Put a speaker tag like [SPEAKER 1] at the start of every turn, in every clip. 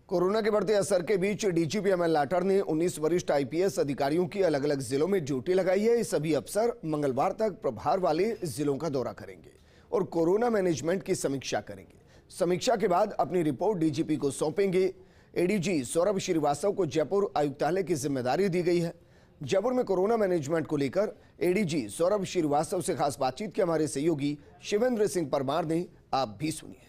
[SPEAKER 1] Corona के बढ़ते असर के बीच डीजीपी अमल लाठर ने 19 वरिष्ठ आईपीएस अधिकारियों की अलग अलग जिलों में ड्यूटी लगाई है। ये सभी अफसर मंगलवार तक प्रभार वाले जिलों का दौरा करेंगे और कोरोना मैनेजमेंट की समीक्षा करेंगे। समीक्षा के बाद अपनी रिपोर्ट डीजीपी को सौंपेंगे। एडीजी सौरभ श्रीवास्तव को जयपुर आयुक्तालय की जिम्मेदारी दी गई है। जयपुर में कोरोना मैनेजमेंट को लेकर एडीजी सौरभ श्रीवास्तव से खास बातचीत की हमारे सहयोगी शिवेंद्र सिंह परमार ने। आप भी सुनिए।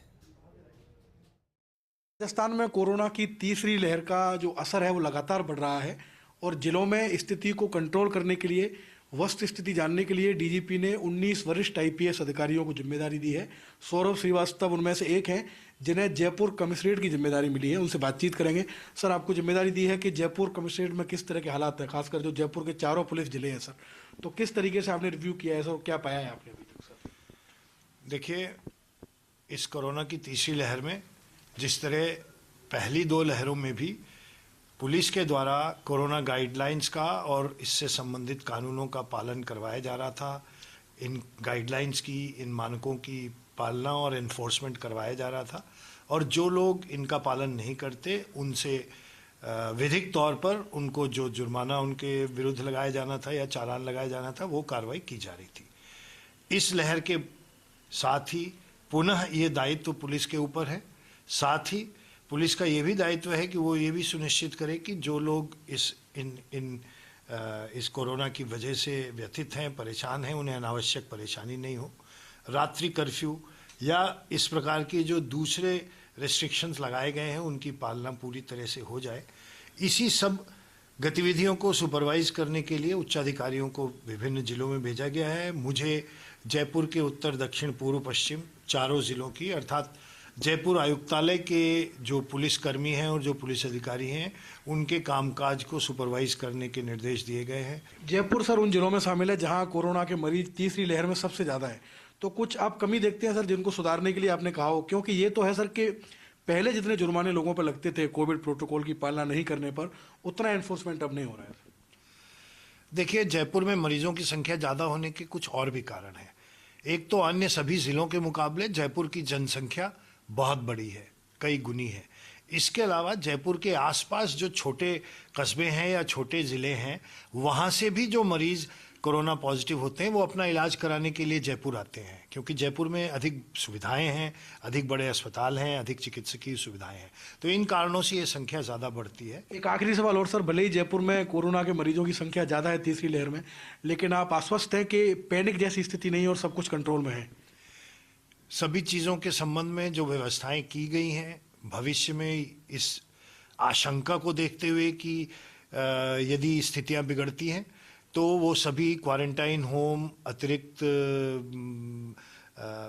[SPEAKER 2] राजस्थान में कोरोना की तीसरी लहर का जो असर है वो लगातार बढ़ रहा है और जिलों में स्थिति को कंट्रोल करने के लिए, वस्तु स्थिति जानने के लिए डीजीपी ने 19 वरिष्ठ आईपीएस अधिकारियों को जिम्मेदारी दी है। सौरभ श्रीवास्तव उनमें से एक हैं जिन्हें जयपुर कमिश्नरेट की जिम्मेदारी मिली है। उनसे बातचीत करेंगे। सर, आपको जिम्मेदारी दी है कि जयपुर कमिश्नरेट में किस तरह के हालात हैं, खासकर जो जयपुर के चारों पुलिस जिले हैं सर, तो किस तरीके से आपने रिव्यू किया है सर, क्या पाया है आपने अभी तक सर?
[SPEAKER 3] देखिए, इस कोरोना की तीसरी लहर में जिस तरह पहली दो लहरों में भी पुलिस के द्वारा कोरोना गाइडलाइंस का और इससे संबंधित कानूनों का पालन करवाया जा रहा था, इन गाइडलाइंस की, इन मानकों की पालना और इन्फोर्समेंट करवाया जा रहा था, और जो लोग इनका पालन नहीं करते उनसे विधिक तौर पर उनको जो जुर्माना उनके विरुद्ध लगाया जाना था या चालान लगाया जाना था, वो कार्रवाई की जा रही थी। इस लहर के साथ ही पुनः ये दायित्व पुलिस के ऊपर है। साथ ही पुलिस का ये भी दायित्व है कि वो ये भी सुनिश्चित करे कि जो लोग इस कोरोना की वजह से व्यथित हैं, परेशान हैं, उन्हें अनावश्यक परेशानी नहीं हो। रात्रि कर्फ्यू या इस प्रकार के जो दूसरे रेस्ट्रिक्शंस लगाए गए हैं उनकी पालना पूरी तरह से हो जाए। इसी सब गतिविधियों को सुपरवाइज करने के लिए उच्चाधिकारियों को विभिन्न जिलों में भेजा गया है। मुझे जयपुर के उत्तर, दक्षिण, पूर्व, पश्चिम चारों जिलों की, अर्थात जयपुर आयुक्तालय के जो पुलिसकर्मी हैं और जो पुलिस अधिकारी हैं, उनके कामकाज को सुपरवाइज करने के निर्देश दिए गए हैं।
[SPEAKER 2] जयपुर सर उन जिलों में शामिल है जहां कोरोना के मरीज तीसरी लहर में सबसे ज़्यादा है, तो कुछ आप कमी देखते हैं सर जिनको सुधारने के लिए आपने कहा हो? क्योंकि ये तो है सर कि पहले जितने जुर्माने लोगों पर लगते थे कोविड प्रोटोकॉल की पालना नहीं करने पर, उतना एनफोर्समेंट अब नहीं हो रहा है।
[SPEAKER 3] देखिए, जयपुर में मरीजों की संख्या ज़्यादा होने के कुछ और भी कारण हैं। एक तो अन्य सभी ज़िलों के मुकाबले जयपुर की जनसंख्या बहुत बड़ी है, कई गुनी है। इसके अलावा जयपुर के आसपास जो छोटे कस्बे हैं या छोटे ज़िले हैं, वहाँ से भी जो मरीज़ कोरोना पॉजिटिव होते हैं वो अपना इलाज कराने के लिए जयपुर आते हैं, क्योंकि जयपुर में अधिक सुविधाएं हैं, अधिक बड़े अस्पताल हैं, अधिक चिकित्सकीय सुविधाएं हैं। तो इन कारणों से ये संख्या ज़्यादा बढ़ती है।
[SPEAKER 2] एक आखिरी सवाल और सर, भले ही जयपुर में कोरोना के मरीजों की संख्या ज़्यादा है तीसरी लहर में, लेकिन आप आश्वस्त हैं कि पैनिक जैसी स्थिति नहीं है और सब कुछ कंट्रोल में है?
[SPEAKER 3] सभी चीज़ों के संबंध में जो व्यवस्थाएं की गई हैं, भविष्य में इस आशंका को देखते हुए कि यदि स्थितियां बिगड़ती हैं तो वो सभी क्वारंटाइन होम, अतिरिक्त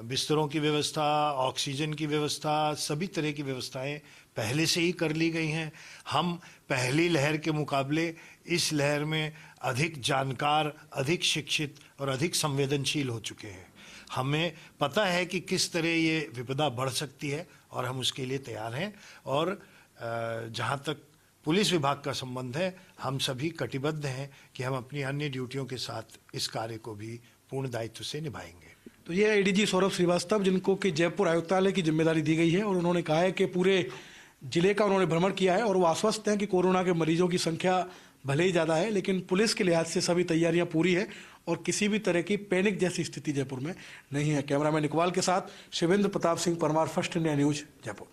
[SPEAKER 3] बिस्तरों की व्यवस्था, ऑक्सीजन की व्यवस्था, सभी तरह की व्यवस्थाएं पहले से ही कर ली गई हैं। हम पहली लहर के मुकाबले इस लहर में अधिक जानकार, अधिक शिक्षित और अधिक संवेदनशील हो चुके हैं। हमें पता है कि किस तरह ये विपदा बढ़ सकती है और हम उसके लिए तैयार हैं। और जहाँ तक पुलिस विभाग का संबंध है, हम सभी कटिबद्ध हैं कि हम अपनी अन्य ड्यूटियों के साथ इस कार्य को भी पूर्ण दायित्व से निभाएंगे।
[SPEAKER 2] तो ये एडीजी सौरभ श्रीवास्तव, जिनको कि जयपुर आयुक्तालय की जिम्मेदारी दी गई है, और उन्होंने कहा है कि पूरे जिले का उन्होंने भ्रमण किया है और वो आश्वस्त हैं कि कोरोना के मरीजों की संख्या भले ही ज़्यादा है, लेकिन पुलिस के लिहाज से सभी तैयारियां पूरी है और किसी भी तरह की पैनिक जैसी स्थिति जयपुर में नहीं है। कैमरामैन इकबाल के साथ Shivendra Pratap Singh Parmar, first India news, Jaipur.